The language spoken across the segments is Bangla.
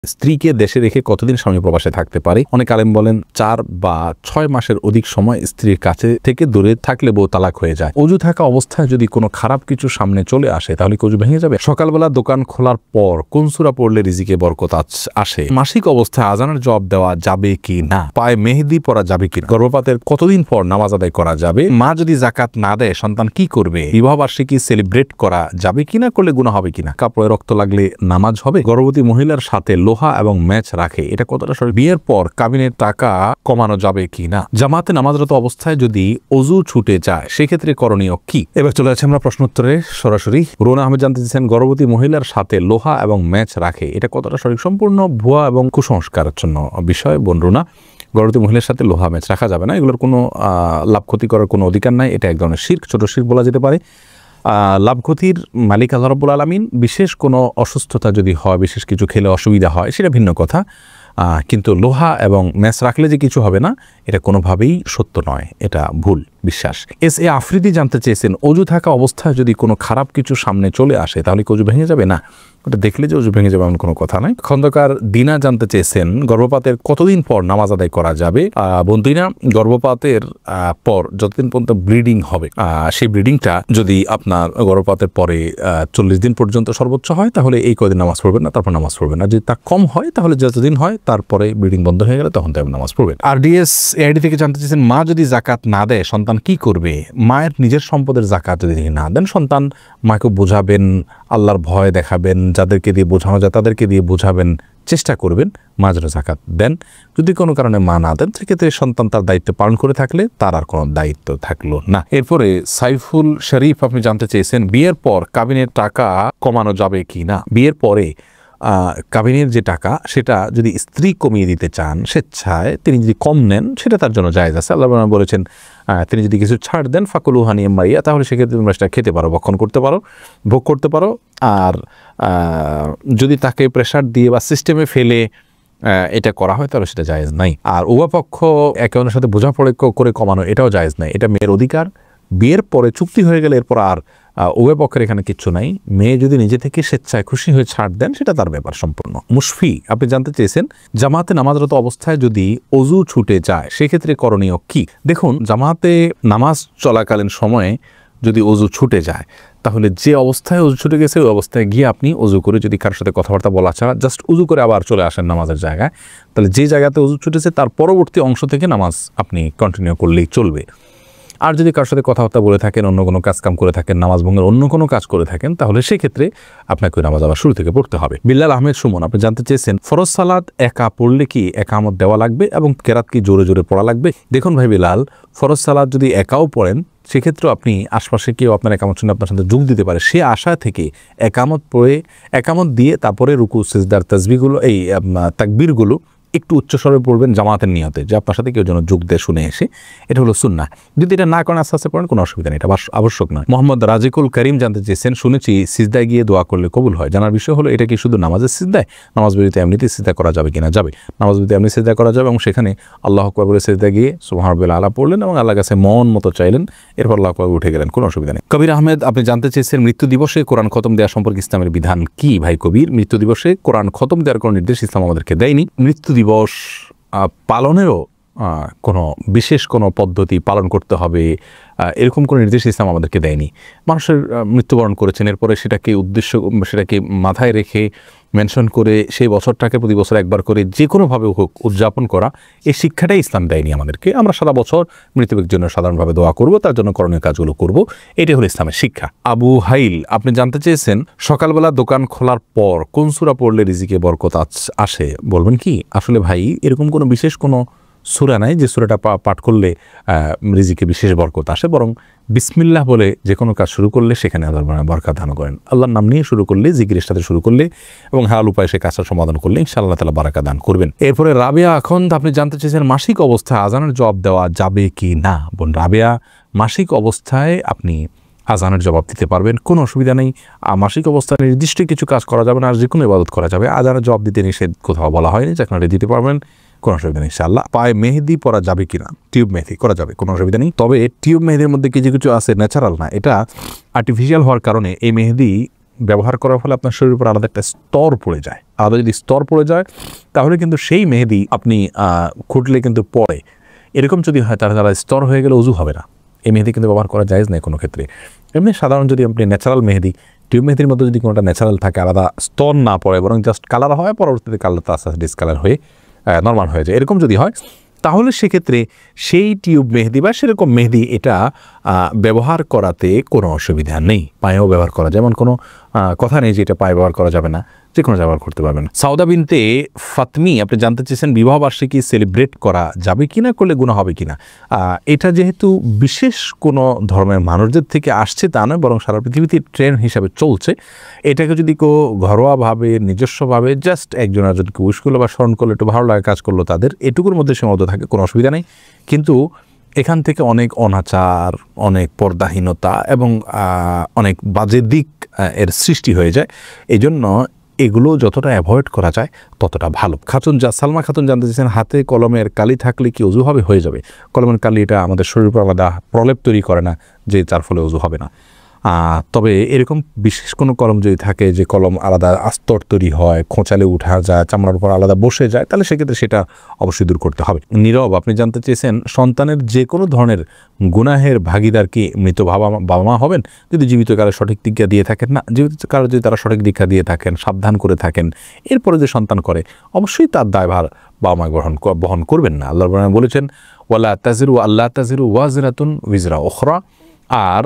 স্ত্রীকে দেশে রেখে কতদিন স্বামী প্রবাসে থাকতে পারে? অনেক আলেম বলেন 4 বা 6 মাসের অধিক সময় স্ত্রীর কাছে থেকে দূরে থাকলে বউ তালাক হয়ে যায়। অজু থাকা অবস্থায় যদি কোনো খারাপ কিছু সামনে চলে আসে তাহলে কি অজু ভেঙে যাবে? সকালবেলা দোকান খোলার পর কোন সূরা পড়লে রিজিকে বরকত আসে? মাসিক অবস্থায় আজানের জবাব দেওয়া যাবে কি না? পায়ে মেহেদি পরা যাবে কি না? গর্ভপাতের কতদিন পর নামাজ আদায় করা যাবে? মা যদি যাকাত না দেয় সন্তান কি করবে? বিবাহ বার্ষিকী সেলিব্রেট করা যাবে কিনা, করলে গুনাহ হবে কিনা? কাপড়ে রক্ত লাগলে নামাজ হবে? গর্ভবতী মহিলার সাথে লোহা এবং ম্যাচ রাখে, এটা কতটা সঠিক? বিয়ের পর কাবিনের টাকা কমানো যাবে কি না? জামাতে নামাজরত অবস্থায় যদি অজু ছুটে যায় সেক্ষেত্রে করণীয় কি? এবার চলে যাচ্ছে আমরা প্রশ্ন উত্তরে সরাসরি। রোনা আহমেদ জানতে চাইছেন গর্ভবতী মহিলার সাথে লোহা এবং ম্যাচ রাখে, এটা কতটা সঠিক? সম্পূর্ণ ভুয়া এবং কুসংস্কারাচ্ছন্ন বিষয় বোন রোনা। গর্ভবতী মহিলার সাথে লোহা ম্যাচ রাখা যাবে না, এগুলোর কোনো লাভ ক্ষতি করার কোনো অধিকার নাই। এটা এক ধরনের শিরক, ছোট শিরক বলা যেতে পারে। লাভ ক্ষতির মালিক আল্লাহ রাব্বুল আলামিন। বিশেষ কোনো অসুস্থতা যদি হয়, বিশেষ কিছু খেলে অসুবিধা হয়, সেটা ভিন্ন কথা। কিন্তু লোহা এবং ম্যাচ রাখলে যে কিছু হবে না, এটা কোনোভাবেই সত্য নয়, এটা ভুল বিশ্বাস। এ আফ্রিদি জানতে চেয়েছেন অজু থাকা অবস্থায় যদি কোনো খারাপ কিছু সামনে চলে আসে তাহলে কি অজু ভেঙে যাবে? না, ওটা দেখলে যে অজু ভেঙে যাবে এমন কোনো কথা নয়। খন্দকার দিনা জানতে চেয়েছেন গর্ভপাতের কতদিন পর নামাজ আদায় করা যাবে? বন্ধুরা, গর্ভপাতের পর যতদিন পর্যন্ত ব্লিডিং হবে, সেই ব্লিডিংটা যদি আপনার গর্ভপাতের পরে 40 দিন পর্যন্ত সর্বোচ্চ হয় তাহলে এই কদিন নামাজ পড়বেন না, তারপর নামাজ পড়বেন না। যদি তা কম হয় তাহলে যতদিন হয় তারপরে ব্লিডিং বন্ধ হয়ে গেলে তখন তাই নামাজ পড়বেন। RDS AID থেকে জানতে চেয়েছেন মা যদি যাকাত না দেয় সন্তান কি করবে? মায়ের নিজের সম্পদের যাকাত যদি তিনি না দেন, সন্তান মাকে বোঝাবেন, আল্লাহর ভয় দেখাবেন, যাদেরকে দিয়ে বোঝানো যায় তাদেরকে দিয়ে বোঝাবেন, চেষ্টা করবেন মা যেন যাকাত দেন। যদি কোনো কারণে মা না দেন সেক্ষেত্রে সন্তান তার দায়িত্ব পালন করে থাকলে তার আর কোনো দায়িত্ব থাকলো না। এরপরে সাইফুল শরীফ আপনি জানতে চেয়েছেন বিয়ের পর কাবিনের টাকা কমানো যাবে কি না? বিয়ের পরে কাবিনের যে টাকা সেটা যদি স্ত্রী কমিয়ে দিতে চান স্বেচ্ছায়, তিনি যদি কম নেন সেটা তার জন্য জায়েজ আছে। আল্লাহ বলেছেন তিনি যদি কিছু ছাড় দেন ফাকুলু হানিয়াম মারিয়া, তাহলে সেক্ষেত্রে তোমরা সেটা খেতে পারো, ভক্ষণ করতে পারো, ভোগ করতে পারো। আর যদি তাকে প্রেশার দিয়ে বা সিস্টেমে ফেলে এটা করা হয় তাহলে সেটা জায়েজ নাই। আর উভয়পক্ষ একে অন্যের সাথে বোঝাপড়া করে কমানো, এটাও জায়েজ নাই, এটা মেয়ের অধিকার। বিয়ের পরে চুক্তি হয়ে গেলে এরপর আর উভয় পক্ষের এখানে কিচ্ছু নাই। মেয়ে যদি নিজে থেকে স্বেচ্ছায় খুশি হয়ে ছাড় দেন সেটা তার ব্যাপার সম্পূর্ণ। মুশফি আপনি জানতে চেয়েছেন জামাতে নামাজরত অবস্থায় যদি অজু ছুটে যায় সেক্ষেত্রে করণীয় কি? দেখুন, জামাতে নামাজ চলাকালীন সময়ে যদি অজু ছুটে যায় তাহলে যে অবস্থায় অজু ছুটে গেছে ওই অবস্থায় গিয়ে আপনি অজু করে, যদি কারোর সাথে কথাবার্তা বলা ছাড়া জাস্ট অজু করে আবার চলে আসেন নামাজের জায়গায়, তাহলে যে জায়গাতে অজু ছুটেছে তার পরবর্তী অংশ থেকে নামাজ আপনি কন্টিনিউ করলেই চলবে। আর যদি কারোর সাথে কথাবার্তা বলে থাকেন, অন্য কোনো কাজকাম করে থাকেন, নামাজ ভঙ্গের অন্য কোনো কাজ করে থাকেন, তাহলে সেক্ষেত্রে আপনাকে ওই নামাজ আবার শুরু থেকে পড়তে হবে। বিল্লাল আহমেদ সুমন আপনি জানতে চেয়েছেন ফরজ সালাত একা পড়লে কি একামত দেওয়া লাগবে এবং কেরাত কি জোরে জোরে পড়া লাগবে? দেখুন ভাই বিলাল, ফরজ সালাত যদি একাও পড়েন সেক্ষেত্রে আপনি আশপাশে কেউ আপনার একামত শুনে আপনার সাথে যোগ দিতে পারে, সে আশা থেকে একামত পড়ে, একামত দিয়ে তারপরে রুকু সিজদার তাসবিহগুলো, এই তাকবীরগুলো একটু উচ্চস্বরে পড়বেন জামাতের নিয়তে, যে আপনার সাথে কেউ যেন যোগ দিয়ে শুনে এসে। এটা হলো সুন্নাহ। যদি এটা না করেন আস্তে আস্তে পড়েন, কোনো অসুবিধা নেই, এটা আবশ্যক নয়। মোহাম্মদ রাজিকুল করিম জানতে চেয়েছেন শুনেছি সিজদায় গিয়ে দোয়া করলে কবুল হয়। জানার বিষয় হলো এটা কি শুধু নামাজের সিজদায়? নামাজ বিরতিতে এমনিতে সিজদা করা যাবে কিনা? যাবে। নামাজ বিরতিতে এমনি সিজদা করা যাবে এবং সেখানে আল্লাহু আকবার বলে সিজদায় গিয়ে সুবহানাল্লাহিল আলা পড়লেন এবং আল্লাহর কাছে মন মতো চাইলেন, এরপর আল্লাহু আকবার উঠে গেলেন, কোনো অসুবিধা নেই। কবির আহমেদ আপনি জানতে চেয়েছেন মৃত্যু দিবসে কোরআন খতম দেওয়া সম্পর্কে ইসলামের বিধান কি? ভাই কবির, মৃত্যু দিবসে কোরআন খতম দেওয়ার কোনো নির্দেশ ইসলাম আমাদেরকে দেয়নি। মৃত্যু দিবস পালনেরও কোনো বিশেষ কোনো পদ্ধতি পালন করতে হবে এরকম কোনো নির্দেশ ইসলাম আমাদেরকে দেয়নি। মানুষের মৃত্যুবরণ করেছেন, এরপরে সেটাকে মাথায় রেখে মেনশন করে সেই বছরটাকে প্রতি বছর একবার করে যে কোনোভাবে হোক উদযাপন করা, এই শিক্ষাটাই ইসলাম দেয়নি আমাদেরকে। আমরা সারা বছর মৃত ব্যক্তির জন্য সাধারণভাবে দোয়া করব, তার জন্য করণীয় কাজগুলো করব, এটাই হলো ইসলামের শিক্ষা। আবু হাইল আপনি জানতে চেয়েছেন সকালবেলা দোকান খোলার পর কোন সূরা পড়লে রিজিকে বরকত আসে, বলবেন কি? আসলে ভাই, এরকম কোনো বিশেষ কোনো সূরা নাই যে সূরাটা পাঠ করলে রিজিকে বিশেষ বরকত আসে, বরং বিসমিল্লাহ বলে যে কোনো কাজ শুরু করলে সেখানে আল্লাহ বরকত দান করেন। আল্লাহর নাম নিয়ে শুরু করলে, জিকিরের সাথে শুরু করলে এবং হালাল উপায়ে সে কাজটা সমাধান করলে ইনশাআল্লাহ তাআলা বারাকা দান করবেন। এরপরে রাবেয়া আখন্দ আপনি জানতে চেয়েছেন মাসিক অবস্থায় আজানের জবাব দেওয়া যাবে কি না? বোন রাবেয়া, মাসিক অবস্থায় আপনি আজানের জবাব দিতে পারবেন, কোনো অসুবিধা নেই। মাসিক অবস্থায় নির্দিষ্ট কিছু কাজ করা যাবে না, আর যে কোনো ইবাদত করা যাবে। আজানের জবাব দিতে নিষেধ কোথাও বলা হয়নি, যে আপনারা দিতে পারবেন, কোনো অসুবিধা নেই ইনশাআল্লাহ। পায়ে মেহেদি পরা যাবে কিনা? টিউব মেহেদি করা যাবে, কোনো অসুবিধা নেই। তবে টিউব মেহেদির মধ্যে কিছু কিছু আছে ন্যাচারাল না, এটা আর্টিফিশিয়াল হওয়ার কারণে এই মেহেদি ব্যবহার করার ফলে আপনার শরীরের উপর আলাদা একটা স্তর পড়ে যায়। আলাদা যদি স্তর পড়ে যায় তাহলে কিন্তু সেই মেহেদি আপনি খুঁটলে কিন্তু পড়ে, এরকম যদি হয় তাহলে তারা স্তর হয়ে গেলে ওযু হবে না। এই মেহেদি কিন্তু ব্যবহার করা জায়েজ নেই কোনো ক্ষেত্রে। এমনি সাধারণ যদি আপনি ন্যাচারাল মেহেদি, টিউব মেহেদির মধ্যে যদি কোনোটা ন্যাচারাল থাকে, আলাদা স্তর না পড়ে, বরং জাস্ট কালার হয়, পরবর্তীতে কালারটা আস্তে আস্তে ডিসকালার হয়ে নর্মাল হয়ে যায়, এরকম যদি হয় তাহলে সেক্ষেত্রে সেই টিউব মেহেদি বা সেরকম মেহেদি এটা ব্যবহার করাতে কোনো অসুবিধা নেই। পায়েও ব্যবহার করা, যেমন কোনো কথা নেই যে এটা পায়ে ব্যবহার করা যাবে না, যে কোনো ব্যবহার করতে পারবেন। সাউদা বিনতে ফাতমি আপনি জানতে চেয়েছেন বিবাহবার্ষিকী সেলিব্রেট করা যাবে কিনা, করলে গুনাহ হবে কিনা। এটা যেহেতু বিশেষ কোনো ধর্মের মানুষদের থেকে আসছে তা নয়, বরং সারা পৃথিবীতে ট্রেন্ড হিসাবে চলছে। এটাকে যদি কেউ ঘরোয়াভাবে নিজস্বভাবে জাস্ট একজনের যদি উইশ করলো বা স্মরণ করলো, একটু ভালো লাগে কাজ করলো, তাদের এটুকুর মধ্যে সীমাবদ্ধ থাকে, কোনো অসুবিধা নেই। কিন্তু এখান থেকে অনেক অনাচার, অনেক পর্দাহীনতা এবং অনেক বাজে দিক এর সৃষ্টি হয়ে যায়। এই জন্য এগুলো যতটা অ্যাভয়েড করা যায় ততটা ভালো। সালমা খাতুন জানতে চেয়েছেন হাতে কলমের কালি থাকলে কি ওযু হবে? হয়ে যাবে। কলমের কালি এটা আমাদের শরীরের উপর আলাদা প্রলেপ তৈরি করে না যে যার ফলে ওযু হবে না। তবে এরকম বিশেষ কোনো কলম যদি থাকে যে কলম আলাদা আস্তর তৈরি হয়, খোঁচালে উঠা যায়, চামড়ার উপর আলাদা বসে যায়, তাহলে সেক্ষেত্রে সেটা অবশ্যই দূর করতে হবে। নীরব আপনি জানতে চেয়েছেন সন্তানের যে কোনো ধরনের গুনাহের ভাগিদার কি মৃত বাবা মা হবেন যদি জীবিত কারো সঠিক দীক্ষা দিয়ে থাকেন? না, জীবিত কারো যদি তারা সঠিক দীক্ষা দিয়ে থাকেন, সাবধান করে থাকেন, এরপরে যে সন্তান করে অবশ্যই তার দায়ভার বাবা মা বহন করবেন না। আল্লাহ বলেছেন ওয়ালা তাজিরু আল্লাহ তাজিরু ওয়াজিরাতুন উইজরা উখরা, আর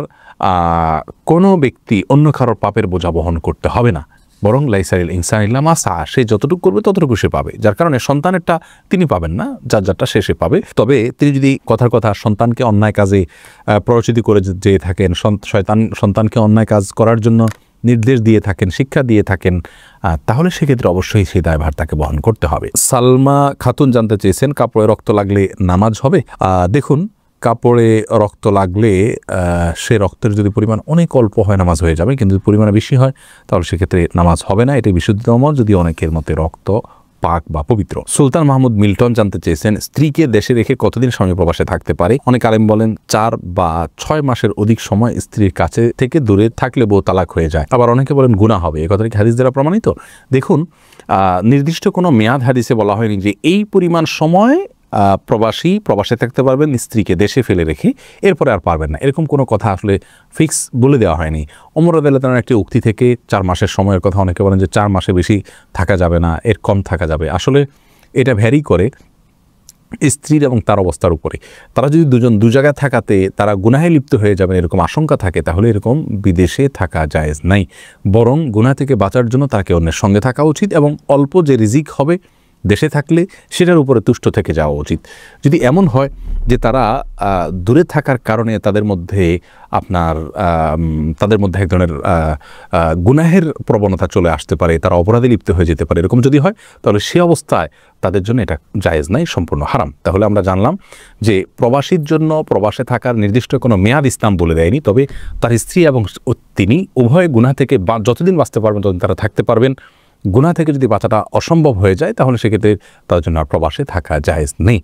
কোনো ব্যক্তি অন্য কারোর পাপের বোঝা বহন করতে হবে না, বরং লাইসাইল ইনসান ইল্লা মা সা, সে যতটুকু করবে ততটুকু সে পাবে। যার কারণে সন্তানেরটা তিনি পাবেন না, যারটা সে পাবে। তবে তিনি যদি কথার কথা সন্তানকে অন্যায় কাজে প্ররোচিত করে যেয়ে থাকেন, সন্তানকে অন্যায় কাজ করার জন্য নির্দেশ দিয়ে থাকেন, শিক্ষা দিয়ে থাকেন, তাহলে সেক্ষেত্রে অবশ্যই সেই দায়ভার তাকে বহন করতে হবে। সালমা খাতুন জানতে চেয়েছেন কাপড়ে রক্ত লাগলে নামাজ হবে? দেখুন, কাপড়ে রক্ত লাগলে সে রক্তের যদি পরিমাণ অনেক অল্প হয় নামাজ হয়ে যাবে, কিন্তু যদি পরিমাণে বেশি হয় তাহলে সেক্ষেত্রে নামাজ হবে না। এটি বিশুদ্ধতম যদি অনেকের মতে রক্ত পাক বা পবিত্র। সুলতান মাহমুদ মিল্টন জানতে চেয়েছেন স্ত্রীকে দেশে রেখে কতদিন স্বামী প্রবাসে থাকতে পারে? অনেক আলেম বলেন 4 বা 6 মাসের অধিক সময় স্ত্রীর কাছে থেকে দূরে থাকলে বউ তালাক হয়ে যায়। আবার অনেকে বলেন গুনাহ হবে। এই কথাটি কি হাদিস দ্বারা প্রমাণিত? দেখুন, নির্দিষ্ট কোনো মেয়াদ হাদিসে বলা হয়নি যে এই পরিমাণ সময় প্রবাসে থাকতে পারবেন স্ত্রীকে দেশে ফেলে রেখে, এরপরে আর পারবেন না, এরকম কোনো কথা আসলে ফিক্স বলে দেওয়া হয়নি। ওমর রাদিয়াল্লাহু তাআলার একটি উক্তি থেকে 4 মাসের সময়ের কথা অনেকে বলেন যে 4 মাসে বেশি থাকা যাবে না, এর কম থাকা যাবে। আসলে এটা ভ্যারি করে স্ত্রীর এবং তার অবস্থার উপরে। তারা যদি দু জায়গায় থাকাতে তারা গুনাহে লিপ্ত হয়ে যাবেন এরকম আশঙ্কা থাকে, তাহলে এরকম বিদেশে থাকা জায়েজ নাই, বরং গুনাহ থেকে বাঁচার জন্য তাকে অন্যের সঙ্গে থাকা উচিত এবং অল্প যে রিজিক হবে দেশে থাকলে সেটার উপরে তুষ্ট থেকে যাওয়া উচিত। যদি এমন হয় যে তারা দূরে থাকার কারণে তাদের মধ্যে এক ধরনের গুনাহের প্রবণতা চলে আসতে পারে, তারা অপরাধে লিপ্ত হয়ে যেতে পারে, এরকম যদি হয় তাহলে সে অবস্থায় তাদের জন্য এটা জায়েজ নাই, সম্পূর্ণ হারাম। তাহলে আমরা জানলাম যে প্রবাসীর জন্য প্রবাসে থাকার নির্দিষ্ট কোনো মেয়াদ ইসলাম বলে দেয়নি, তবে তার স্ত্রী এবং তিনি উভয় গুনাহ থেকে যতদিন বাঁচতে পারবেন ততদিন তারা থাকতে পারবেন। গুনাহ থেকে যদি বাঁচাটা অসম্ভব হয়ে যায় তাহলে সেক্ষেত্রে তার জন্য আর প্রবাসে থাকা জায়েজ নেই।